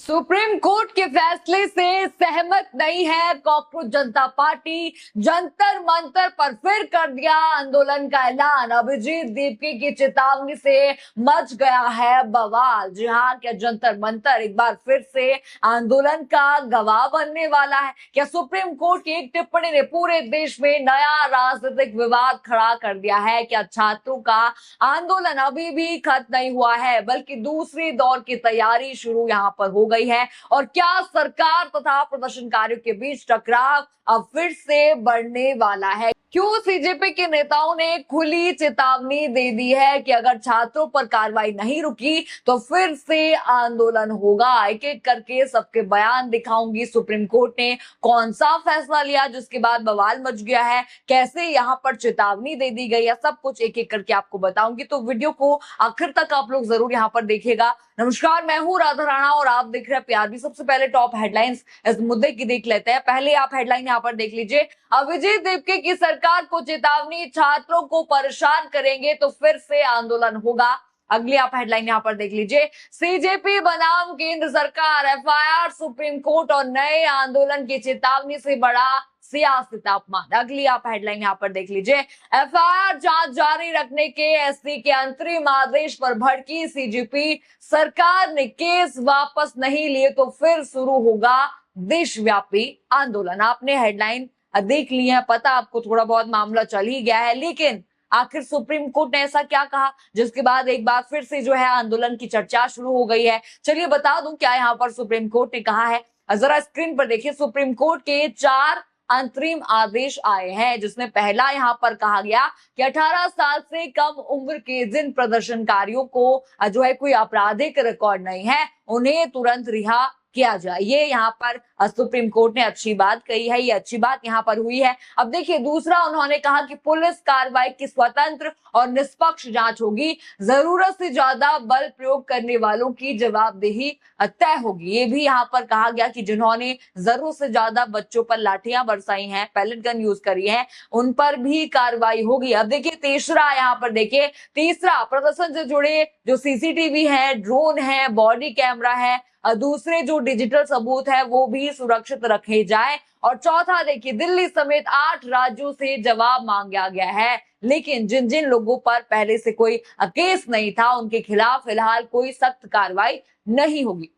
Supreme court के फैसले से सहमत नहीं है कॉकरोच जनता पार्टी। जंतर मंतर पर फिर कर दिया आंदोलन का ऐलान। अभिजीत दीपकी की चेतावनी से मच गया है बवाल। जी हाँ, क्या जंतर मंतर एक बार फिर से आंदोलन का गवाह बनने वाला है? क्या सुप्रीम कोर्ट की एक टिप्पणी ने पूरे देश में नया राजनीतिक विवाद खड़ा कर दिया है? क्या छात्रों का आंदोलन अभी भी खत्म नहीं हुआ है, बल्कि दूसरी दौर की तैयारी शुरू यहाँ पर हो गई है? और क्या सरकार तथा प्रदर्शनकारियों के बीच टकराव अब फिर से बढ़ने वाला है? क्यों सीजेपी के नेताओं ने खुली चेतावनी दे दी है कि अगर छात्रों पर कार्रवाई नहीं रुकी तो फिर से आंदोलन होगा? एक एक करके सबके बयान दिखाऊंगी। सुप्रीम कोर्ट ने कौन सा फैसला लिया जिसके बाद बवाल मच गया है, कैसे यहाँ पर चेतावनी दे दी गई है, सब कुछ एक एक करके आपको बताऊंगी। तो वीडियो को आखिर तक आप लोग जरूर यहाँ पर देखिएगा। नमस्कार, मैं हूं राधा राणा और आप देख रहे हैं पीआरबी। सबसे पहले टॉप हेडलाइंस इस मुद्दे की देख लेते हैं। पहले आप हेडलाइन यहाँ पर देख लीजिए। अभिजीत दीपकी की सरकार को चेतावनी, छात्रों को परेशान करेंगे तो फिर से आंदोलन होगा। अगली आप हेडलाइन यहाँ पर देख लीजिए। सीजेपी बनाम केंद्र सरकार, एफआईआर सुप्रीम कोर्ट और नए आंदोलन की चेतावनी से बड़ा सियासी तापमान। अगली आप हेडलाइन यहाँ पर देख लीजिए। एफआईआर जांच जारी रखने के एससी के अंतरिम आदेश पर भड़की सीजेपी, सरकार ने केस वापस नहीं लिए तो फिर शुरू होगा देशव्यापी आंदोलन। आपने हेडलाइन देख ली है, पता आपको थोड़ा बहुत मामला चल ही गया है, लेकिन आखिर सुप्रीम कोर्ट ने ऐसा क्या कहा जिसके बाद एक बार फिर से जो है आंदोलन की चर्चा शुरू हो गई है? चलिए बता दूं क्या यहाँ पर सुप्रीम कोर्ट ने कहा है। जरा स्क्रीन पर देखिए। सुप्रीम कोर्ट के 4 अंतरिम आदेश आए हैं, जिसमें पहला यहाँ पर कहा गया कि 18 साल से कम उम्र के जिन प्रदर्शनकारियों को जो है कोई आपराधिक रिकॉर्ड नहीं है, उन्हें तुरंत रिहा किया जाए। ये यहाँ पर सुप्रीम कोर्ट ने अच्छी बात कही है, ये अच्छी बात यहाँ पर हुई है। अब देखिए, दूसरा उन्होंने कहा कि पुलिस कार्रवाई की स्वतंत्र और निष्पक्ष जांच होगी, जरूरत से ज्यादा बल प्रयोग करने वालों की जवाबदेही तय होगी। ये भी यहाँ पर कहा गया कि जिन्होंने जरूरत से ज्यादा बच्चों पर लाठियां बरसाई हैं, पैलेट गन यूज करी है, उन पर भी कार्रवाई होगी। अब देखिए तीसरा यहाँ पर देखिए, तीसरा प्रदर्शन से जुड़े जो सीसीटीवी है, ड्रोन है, बॉडी कैमरा है, दूसरे जो डिजिटल सबूत है वो भी सुरक्षित रखे जाए। और चौथा देखिए, दिल्ली समेत 8 राज्यों से जवाब मांगा गया है, लेकिन जिन जिन लोगों पर पहले से कोई केस नहीं था उनके खिलाफ फिलहाल कोई सख्त कार्रवाई नहीं होगी।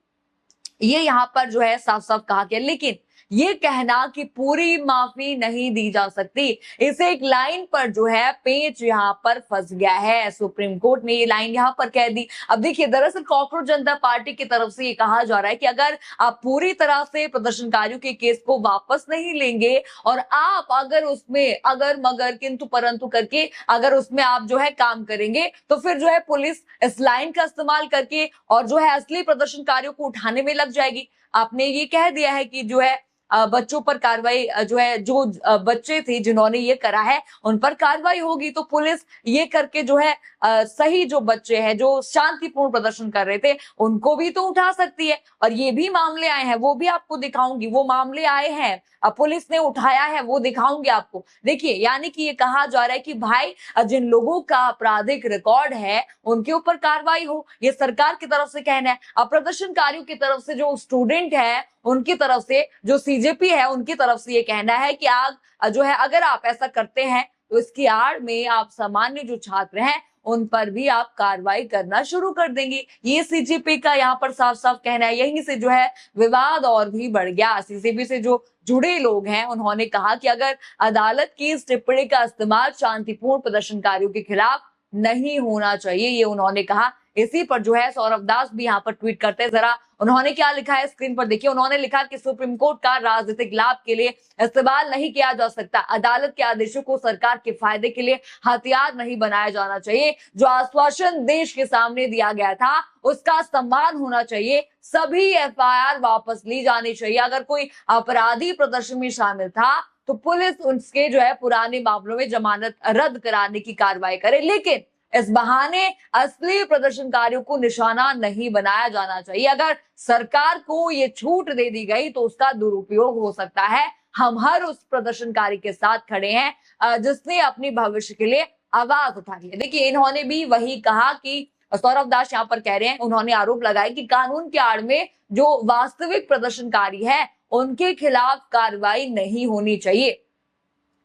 ये यहाँ पर जो है साफ साफ कहा गया। लेकिन ये कहना कि पूरी माफी नहीं दी जा सकती, इसे एक लाइन पर जो है पेच यहाँ पर फंस गया है। सुप्रीम कोर्ट ने ये लाइन यहाँ पर कह दी। अब देखिए, दरअसल कॉकरोच जनता पार्टी की तरफ से ये कहा जा रहा है कि अगर आप पूरी तरह से प्रदर्शनकारियों के केस को वापस नहीं लेंगे और आप अगर उसमें अगर मगर किंतु परंतु करके अगर उसमें आप जो है काम करेंगे तो फिर जो है पुलिस इस लाइन का इस्तेमाल करके और जो है असली प्रदर्शनकारियों को उठाने में लग जाएगी। आपने ये कह दिया है कि जो है बच्चों पर कार्रवाई जो है, जो बच्चे थे जिन्होंने ये करा है उन पर कार्रवाई होगी। तो पुलिस ये करके जो है सही जो बच्चे हैं जो शांतिपूर्ण प्रदर्शन कर रहे थे उनको भी तो उठा सकती है। और ये भी मामले आए हैं, वो भी आपको दिखाऊंगी। वो मामले आए हैं, अब पुलिस ने उठाया है, वो दिखाऊंगी आपको। देखिए, यानी कि ये कहा जा रहा है कि भाई जिन लोगों का आपराधिक रिकॉर्ड है उनके ऊपर कार्रवाई हो, ये सरकार की तरफ से कहना है। अब प्रदर्शनकारियों की तरफ से जो स्टूडेंट है उनकी तरफ से, जो सीजेपी है उनकी तरफ से ये कहना है कि आप जो है अगर आप ऐसा करते हैं तो इसकी आड़ में आप सामान्य जो छात्र हैं उन पर भी आप कार्रवाई करना शुरू कर देंगे। ये सीजेपी का यहाँ पर साफ साफ कहना है। यहीं से जो है विवाद और भी बढ़ गया। सीजेपी से जो जुड़े लोग हैं उन्होंने कहा कि अगर अदालत की इस टिप्पणी का इस्तेमाल शांतिपूर्ण प्रदर्शनकारियों के खिलाफ नहीं होना चाहिए, ये उन्होंने कहा। इसी पर जो है सौरभ दास भी यहाँ पर ट्वीट करते हैं। जरा उन्होंने क्या लिखा है स्क्रीन पर देखिए। उन्होंने लिखा कि सुप्रीम कोर्ट का राजनीतिक लाभ के लिए इस्तेमाल नहीं किया जा सकता। अदालत के आदेशों को सरकार के फायदे के लिए हथियार नहीं बनाया जाना चाहिए। जो आश्वासन देश के सामने दिया गया था उसका सम्मान होना चाहिए। सभी एफआईआर वापस ली जानी चाहिए। अगर कोई अपराधी प्रदर्शन में शामिल था तो पुलिस उसके जो है पुराने मामलों में जमानत रद्द कराने की कार्रवाई करे, लेकिन इस बहाने असली प्रदर्शनकारियों को निशाना नहीं बनाया जाना चाहिए। अगर सरकार को ये छूट दे दी गई तो उसका दुरुपयोग हो सकता है। हम हर उस प्रदर्शनकारी के साथ खड़े हैं जिसने अपनी भविष्य के लिए आवाज उठाई है। देखिए, इन्होंने भी वही कहा कि सौरभ दास यहाँ पर कह रहे हैं, उन्होंने आरोप लगाया कि कानून की आड़ में जो वास्तविक प्रदर्शनकारी है उनके खिलाफ कार्रवाई नहीं होनी चाहिए।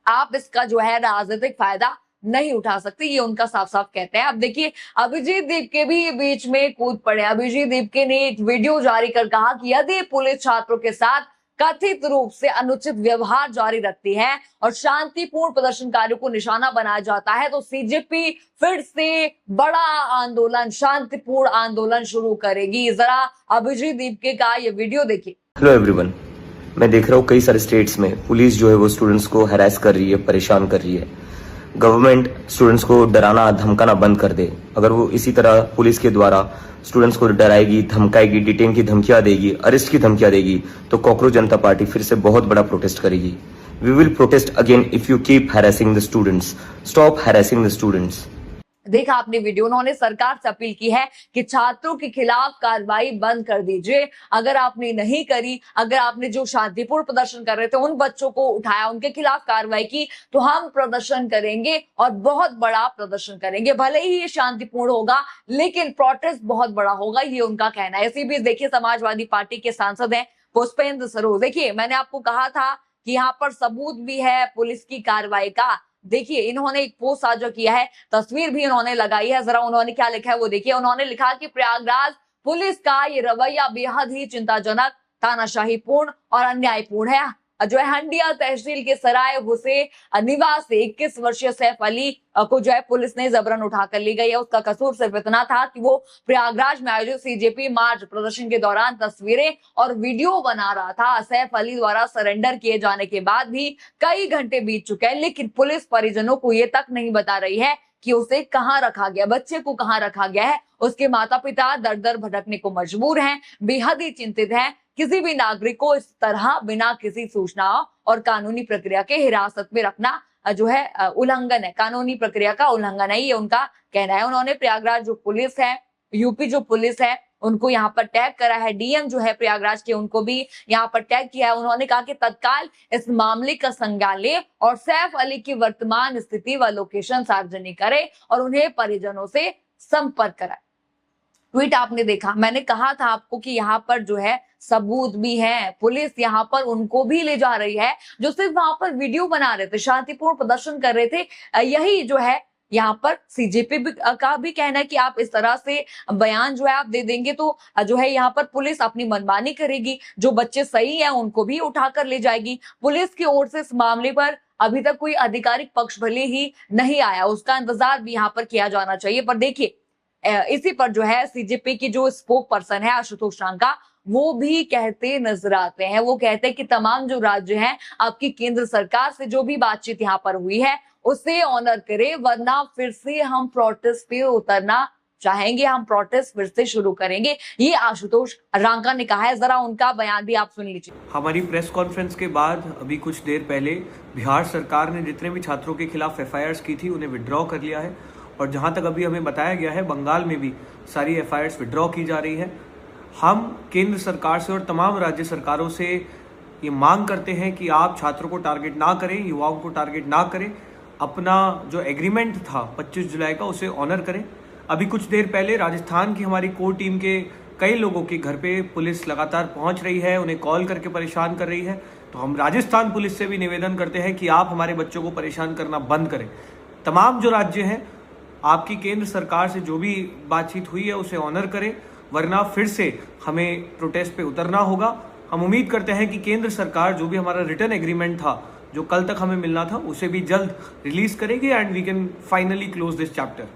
आप इसका जो है राजनीतिक फायदा नहीं उठा सकते, ये उनका साफ साफ कहते हैं। अब देखिए, अभिजीत दीपके भी बीच में कूद पड़े। अभिजीत दीपके ने एक वीडियो जारी कर कहा कि यदि पुलिस छात्रों के साथ कथित रूप से अनुचित व्यवहार जारी रखती है और शांतिपूर्ण प्रदर्शनकारियों को निशाना बनाया जाता है तो सीजेपी फिर से बड़ा आंदोलन, शांतिपूर्ण आंदोलन शुरू करेगी। जरा अभिजीत दीपके का ये वीडियो देखिए। हेलो एवरीवन, मैं देख रहा हूँ कई सारे स्टेट्स में पुलिस जो है वो स्टूडेंट्स को हैरेस कर रही है, परेशान कर रही है। गवर्नमेंट स्टूडेंट्स को डराना धमकाना बंद कर दे। अगर वो इसी तरह पुलिस के द्वारा स्टूडेंट्स को डराएगी, धमकाएगी, डिटेन की धमकियां देगी, अरेस्ट की धमकियां देगी तो कॉकरोच जनता पार्टी फिर से बहुत बड़ा प्रोटेस्ट करेगी। We will protest again if you keep harassing the students. Stop harassing the students. देखा आपने वीडियो, उन्होंने सरकार से अपील की है कि छात्रों के खिलाफ कार्रवाई बंद कर दीजिए। अगर आपने नहीं करी, अगर आपने जो शांतिपूर्ण प्रदर्शन कर रहे थे उन बच्चों को उठाया, उनके खिलाफ कार्रवाई की, तो हम प्रदर्शन करेंगे और बहुत बड़ा प्रदर्शन करेंगे। भले ही ये शांतिपूर्ण होगा लेकिन प्रोटेस्ट बहुत बड़ा होगा, ये उनका कहना है। इसी बीच देखिए, समाजवादी पार्टी के सांसद हैं पुष्पेंद्र सरोज। देखिए, मैंने आपको कहा था कि यहाँ पर सबूत भी है पुलिस की कार्रवाई का। देखिए, इन्होंने एक पोस्ट साझा किया है, तस्वीर भी इन्होंने लगाई है। जरा उन्होंने क्या लिखा है वो देखिए। उन्होंने लिखा कि प्रयागराज पुलिस का ये रवैया बेहद ही चिंताजनक, तानाशाहीपूर्ण और अन्यायपूर्ण है। जो है हंडिया तहसील के सराय हुसे निवासी 21 वर्षीय सैफ अली को जो है पुलिस ने जबरन उठाकर ली गई है। उसका कसूर सिर्फ इतना था कि वो प्रयागराज में आयोजित सीजेपी मार्च प्रदर्शन के दौरान तस्वीरें और वीडियो बना रहा था। सैफ अली द्वारा सरेंडर किए जाने के बाद भी कई घंटे बीत चुके हैं लेकिन पुलिस परिजनों को ये तक नहीं बता रही है कि उसे कहाँ रखा गया, बच्चे को कहाँ रखा गया है। उसके माता पिता दर दर भटकने को मजबूर हैं, बेहद ही चिंतित हैं। किसी भी नागरिक को इस तरह बिना किसी सूचना और कानूनी प्रक्रिया के हिरासत में रखना जो है उल्लंघन है, कानूनी प्रक्रिया का उल्लंघन है, ये उनका कहना है। उन्होंने प्रयागराज जो पुलिस है, यूपी जो पुलिस है, उनको यहाँ पर टैग करा है। डीएम जो है प्रयागराज के, उनको भी यहाँ पर टैग किया है। उन्होंने कहा कि तत्काल इस मामले का संज्ञान ले और सैफ अली की वर्तमान स्थिति व लोकेशन सार्वजनिक करे और उन्हें परिजनों से संपर्क कराए। ट्वीट आपने देखा, मैंने कहा था आपको कि यहाँ पर जो है सबूत भी है। पुलिस यहाँ पर उनको भी ले जा रही है जो सिर्फ वहां पर वीडियो बना रहे थे, शांतिपूर्ण प्रदर्शन कर रहे थे। यही जो है यहाँ पर सीजेपी का भी कहना है कि आप इस तरह से बयान जो है आप दे देंगे तो जो है यहाँ पर पुलिस अपनी मनमानी करेगी। जो बच्चे सही हैं उनको भी उठाकर ले जाएगी। पुलिस की ओर से इस मामले पर अभी तक कोई आधिकारिक पक्ष भले ही नहीं आया, उसका इंतजार भी यहाँ पर किया जाना चाहिए। पर देखिए, इसी पर जो है सीजेपी की जो स्पोक पर्सन है आशुतोष रांका, वो भी कहते नजर आते हैं। वो कहते हैं कि तमाम जो राज्य हैं आपकी केंद्र सरकार से जो भी बातचीत यहाँ पर हुई है उसे ऑनर करे, वरना फिर से हम प्रोटेस्ट पे उतरना चाहेंगे, हम प्रोटेस्ट फिर से शुरू करेंगे। ये आशुतोष रांका ने कहा है। जरा उनका बयान भी आप सुन लीजिए। हमारी प्रेस कॉन्फ्रेंस के बाद अभी कुछ देर पहले बिहार सरकार ने जितने भी छात्रों के खिलाफ एफआईआर्स की थी उन्हें विड्रॉ कर लिया है और जहां तक अभी हमें बताया गया है बंगाल में भी सारी एफआईआर्स विड्रॉ की जा रही है। हम केंद्र सरकार से और तमाम राज्य सरकारों से ये मांग करते हैं कि आप छात्रों को टारगेट ना करें, युवाओं को टारगेट ना करें, अपना जो एग्रीमेंट था 25 जुलाई का उसे ऑनर करें। अभी कुछ देर पहले राजस्थान की हमारी कोर टीम के कई लोगों के घर पे पुलिस लगातार पहुंच रही है, उन्हें कॉल करके परेशान कर रही है। तो हम राजस्थान पुलिस से भी निवेदन करते हैं कि आप हमारे बच्चों को परेशान करना बंद करें। तमाम जो राज्य हैं, आपकी केंद्र सरकार से जो भी बातचीत हुई है उसे ऑनर करें, वरना फिर से हमें प्रोटेस्ट पे उतरना होगा। हम उम्मीद करते हैं कि केंद्र सरकार जो भी हमारा रिटर्न एग्रीमेंट था जो कल तक हमें मिलना था उसे भी जल्द रिलीज करेगी and we can finally close this chapter.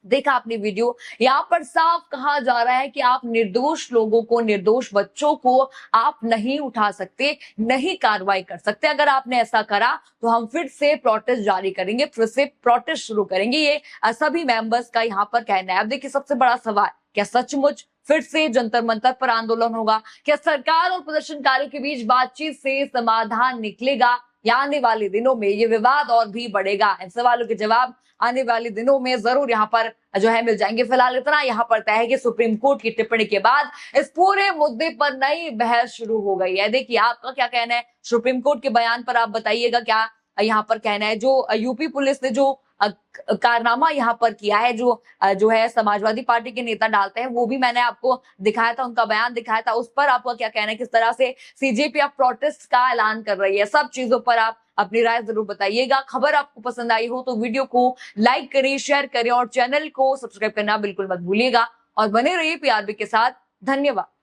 देखा आपने वीडियो, यहाँ पर साफ कहा जा रहा है कि आप निर्दोष लोगों को, निर्दोष बच्चों को आप नहीं उठा सकते, नहीं कार्रवाई कर सकते। अगर आपने ऐसा करा तो हम फिर से प्रोटेस्ट जारी करेंगे, फिर से प्रोटेस्ट शुरू करेंगे। ये सभी मेंबर्स का यहाँ पर कहना है। अब देखिए, सबसे बड़ा सवाल, क्या सचमुच फिर से जंतर मंतर पर आंदोलन होगा? क्या सरकार और प्रदर्शनकारियों के बीच बातचीत से समाधान निकलेगा या आने वाले दिनों में ये विवाद और भी बढ़ेगा? इन सवालों के जवाब आने वाले दिनों में जरूर यहाँ पर जो है मिल जाएंगे। फिलहाल इतना यहाँ पर तय है कि सुप्रीम कोर्ट की टिप्पणी के बाद इस पूरे मुद्दे पर नई बहस शुरू हो गई है। देखिए, आपका क्या कहना है सुप्रीम कोर्ट के बयान पर? आप बताइएगा क्या यहाँ पर कहना है। जो यूपी पुलिस ने जो कारनामा यहाँ पर किया है, जो है समाजवादी पार्टी के नेता डालते हैं, वो भी मैंने आपको दिखाया था, उनका बयान दिखाया था। उस पर आपका क्या कहना है, किस तरह से सीजेपी अब प्रोटेस्ट का ऐलान कर रही है, सब चीजों पर आप अपनी राय जरूर बताइएगा। खबर आपको पसंद आई हो तो वीडियो को लाइक करें, शेयर करें और चैनल को सब्सक्राइब करना बिल्कुल मत भूलिएगा और बने रहिए पीआरबी के साथ। धन्यवाद।